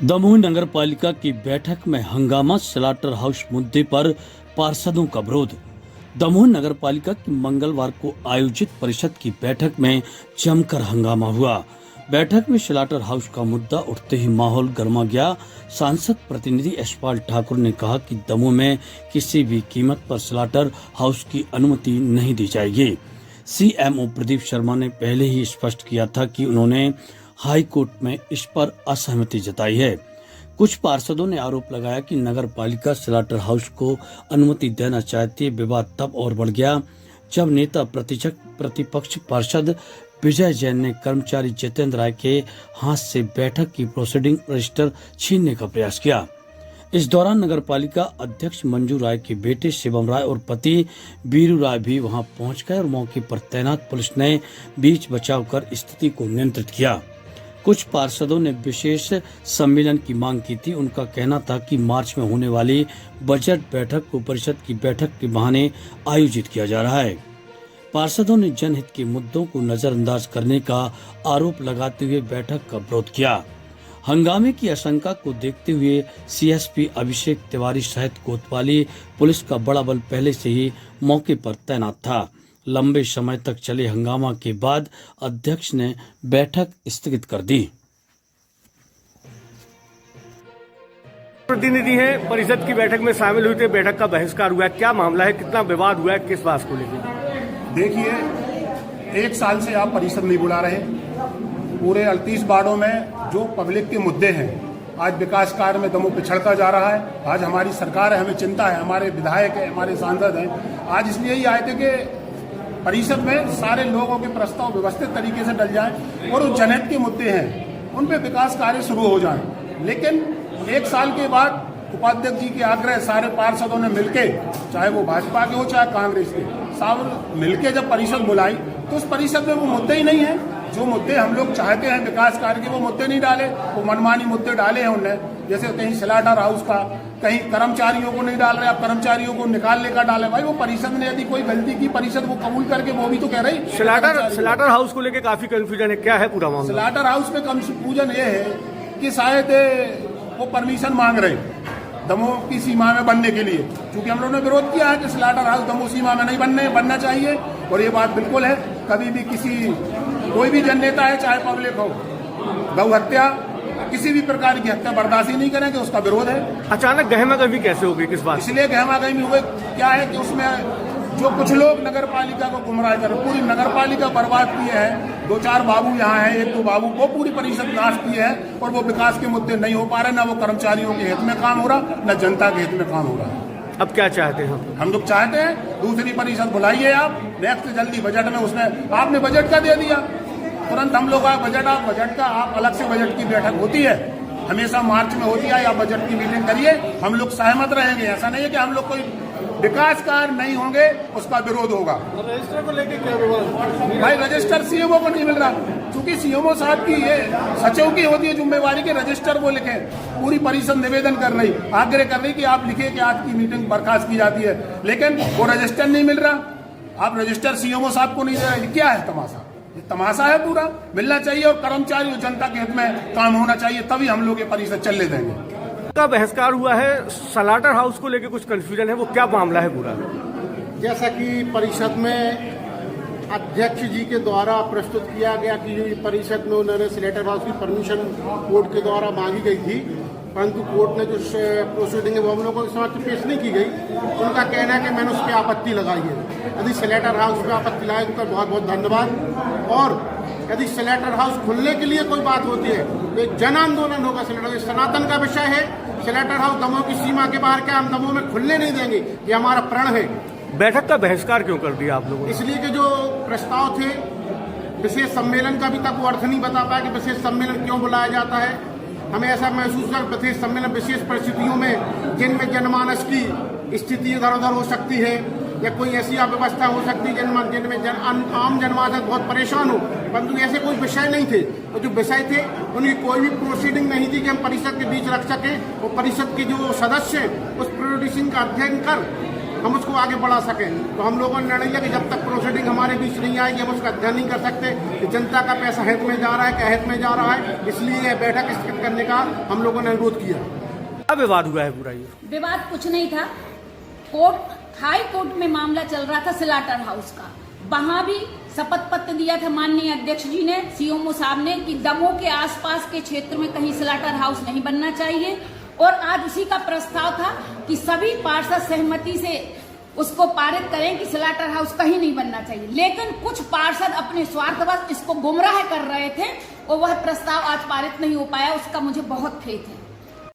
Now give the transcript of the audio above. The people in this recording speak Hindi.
दमोह नगर पालिका की बैठक में हंगामा। स्लाटर हाउस मुद्दे पर पार्षदों का विरोध। दमोह नगर पालिका की मंगलवार को आयोजित परिषद की बैठक में जमकर हंगामा हुआ। बैठक में स्लाटर हाउस का मुद्दा उठते ही माहौल गर्मा गया। सांसद प्रतिनिधि यशपाल ठाकुर ने कहा कि दमोह में किसी भी कीमत पर स्लाटर हाउस की अनुमति नहीं दी जाएगी। सीएमओ प्रदीप शर्मा ने पहले ही स्पष्ट किया था कि उन्होंने हाई कोर्ट में इस पर असहमति जताई है। कुछ पार्षदों ने आरोप लगाया कि नगर पालिका स्लाटर हाउस को अनुमति देना चाहती है। विवाद तब और बढ़ गया जब नेता प्रतिपक्ष पार्षद विजय जैन ने कर्मचारी जितेंद्र राय के हाथ से बैठक की प्रोसीडिंग रजिस्टर छीनने का प्रयास किया। इस दौरान नगर पालिका अध्यक्ष मंजू राय के बेटे शिवम राय और पति बीरू राय भी वहां पहुंच गए और मौके पर तैनात पुलिस ने बीच बचाव कर स्थिति को नियंत्रित किया। कुछ पार्षदों ने विशेष सम्मेलन की मांग की थी। उनका कहना था कि मार्च में होने वाली बजट बैठक को परिषद की बैठक के बहाने आयोजित किया जा रहा है। पार्षदों ने जनहित के मुद्दों को नजरअंदाज करने का आरोप लगाते हुए बैठक का विरोध किया। हंगामे की आशंका को देखते हुए सीएसपी अभिषेक तिवारी सहित कोतवाली पुलिस का बड़ा बल पहले से ही मौके पर तैनात था। लंबे समय तक चले हंगामा के बाद अध्यक्ष ने बैठक स्थगित कर दी। प्रतिनिधि हैं, परिषद की बैठक में शामिल हुए थे, बैठक का बहिष्कार हुआ है। क्या मामला है, कितना विवाद हुआ है, किस बात को लेकर? देखिए, 1 साल से आप परिषद नहीं बुला रहे। पूरे 38 वार्डों में जो पब्लिक के मुद्दे हैं, आज विकास कार्य में दमोह पिछड़ता जा रहा है। आज हमारी सरकार है, हमें चिंता है, हमारे विधायक है, हमारे सांसद हैं। आज इसलिए ही आए थे कि परिषद में सारे लोगों के प्रस्ताव व्यवस्थित तरीके से डल जाएं और जो जनहित के मुद्दे हैं उन पे विकास कार्य शुरू हो जाएं। लेकिन 1 साल के बाद उपाध्यक्ष जी के आग्रह सारे पार्षदों ने मिलके, चाहे वो भाजपा के हो चाहे कांग्रेस के, सब मिलके जब परिषद बुलाई तो उस परिषद में वो मुद्दे ही नहीं है जो मुद्दे हम लोग चाहते हैं विकास कार्य के। वो मुद्दे नहीं डाले, वो मनमानी मुद्दे डाले हैं उनने। जैसे कहीं स्लाटर हाउस का, कहीं कर्मचारियों को नहीं डाल रहे, आप कर्मचारियों को निकालने का डाले। भाई वो परिषद ने यदि कोई गलती की, परिषद वो कबूल करके वो भी तो कह रही। स्लाटर हाउस को लेकर काफी कंफ्यूजन है, क्या है पूरा मामला? स्लाटर हाउस में कंफ्यूजन ये है कि शायद वो परमिशन मांग रहे दमोह की सीमा में बनने के लिए, क्योंकि हम लोगों ने विरोध किया है कि स्लाटर हाउस दमोह सीमा में नहीं बनना चाहिए। और ये बात बिल्कुल है, कभी भी कोई भी जननेता है, चाहे पब्लिक हो, गौ हत्या, किसी भी प्रकार की हत्या बर्दाश्त ही नहीं करेंगे, उसका विरोध है। अचानक गहमागहमी कैसे हो गई, किस बात? इसलिए गहमागहमी हुए क्या है कि उसमें जो कुछ लोग नगर पालिका को गुमराह कर पूरी नगर पालिका बर्बाद किए हैं। 2-4 बाबू यहाँ हैं, 1-2 बाबू, वो पूरी परिषद नाश की है और वो विकास के मुद्दे नहीं हो पा रहे। ना वो कर्मचारियों के हित में काम हो रहा, न जनता के हित में काम हो रहा। अब क्या चाहते हैं? हम लोग चाहते हैं दूसरी परिषद बुलाइए आप, नेक्स्ट जल्दी बजट में। उसमें आपने बजट का दे दिया तुरंत, हम लोग बजट का आप अलग से बजट की बैठक होती है, हमेशा मार्च में होती है, या बजट की मीटिंग करिए, हम लोग सहमत रहेंगे। ऐसा नहीं है कि हम लोग कोई विकास कार्य नहीं होंगे उसका विरोध होगा। रजिस्टर को लेकर क्या विरोध? भाई रजिस्टर सीएमओ को नहीं मिल रहा, क्योंकि सीएमओ साहब की ये सचिव की होती है जिम्मेवारी के रजिस्टर वो लिखे। पूरी परिषद निवेदन कर रही, आग्रह कर रही कि आप लिखिए कि आज की मीटिंग बर्खास्त की जाती है, लेकिन वो रजिस्टर नहीं मिल रहा। आप रजिस्टर सीएमओ साहब को नहीं दे रहे, क्या है तमाशा? ये तमाशा है पूरा। मिलना चाहिए और कर्मचारी और जनता के हित में काम होना चाहिए, तभी हम लोग ये परिषद चलने देंगे। का बहिष्कार हुआ है, स्लाटर हाउस को लेकर कुछ कंफ्यूजन है, वो क्या मामला है पूरा? जैसा कि परिषद में अध्यक्ष जी के द्वारा प्रस्तुत किया गया कि परिषद में उन्होंने स्लाटर हाउस की परमिशन कोर्ट के द्वारा मांगी गई थी, परंतु कोर्ट ने जो प्रोसीडिंग है वो हम लोगों के समक्ष पेश नहीं की गई। उनका कहना है कि मैंने उस पर आपत्ति लगाई है। यदि स्लाटर हाउस पर आपत्ति लगाई उनका बहुत बहुत धन्यवाद। और यदि स्लाटर हाउस खुलने के लिए कोई बात होती है तो एक जन आंदोलन होगा। स्लाटर सनातन का विषय है। स्लाटर हाउस दमोह की सीमा के बाहर क्या हम दमोह में खुलने नहीं देंगे, ये हमारा प्रण है। बैठक का बहिष्कार क्यों कर दिया आप लोगों ने? इसलिए कि जो प्रस्ताव थे विशेष सम्मेलन का भी तक वो अर्थ नहीं बता पाया कि विशेष सम्मेलन क्यों बुलाया जाता है। हमें ऐसा महसूस हुआ विशेष सम्मेलन विशेष परिस्थितियों में जिनमें जनमानस की स्थिति इधर उधर हो सकती है या कोई ऐसी अव्यवस्था हो सकती है जिनमें आम जनमानस बहुत परेशान हो, परंतु ऐसे कोई विषय नहीं थे। और जो विषय थे उनकी कोई भी प्रोसीडिंग नहीं थी कि हम परिषद के बीच रख सकें। और परिषद के जो सदस्य हैं उस प्रोसीडिंग का अध्ययन कर हम उसको आगे बढ़ा सकें। तो हम लोगों ने निर्णय लिया कि जब तक प्रोसीडिंग हमारे बीच नहीं आएगी हम उसका अध्ययन नहीं कर सकते कि जनता का पैसा हित में जा रहा है क्या हित में जा रहा है, इसलिए यह बैठक स्थगित करने का हम लोगों ने अनुरोध किया। क्या विवाद हुआ है पूरा ये? विवाद कुछ नहीं था। हाई कोर्ट में मामला चल रहा था स्लाटर हाउस का। वहां भी शपथ पत्र दिया था माननीय अध्यक्ष जी ने, सीएमओ साहब ने, कि दमोह के आसपास के क्षेत्र में कहीं स्लाटर हाउस नहीं बनना चाहिए। और आज उसी का प्रस्ताव था कि सभी पार्षद सहमति से उसको पारित करें कि स्लाटर हाउस कहीं नहीं बनना चाहिए। लेकिन कुछ पार्षद अपने स्वार्थवश इसको गुमराह कर रहे थे और वह प्रस्ताव आज पारित नहीं हो पाया। उसका मुझे बहुत खेद है।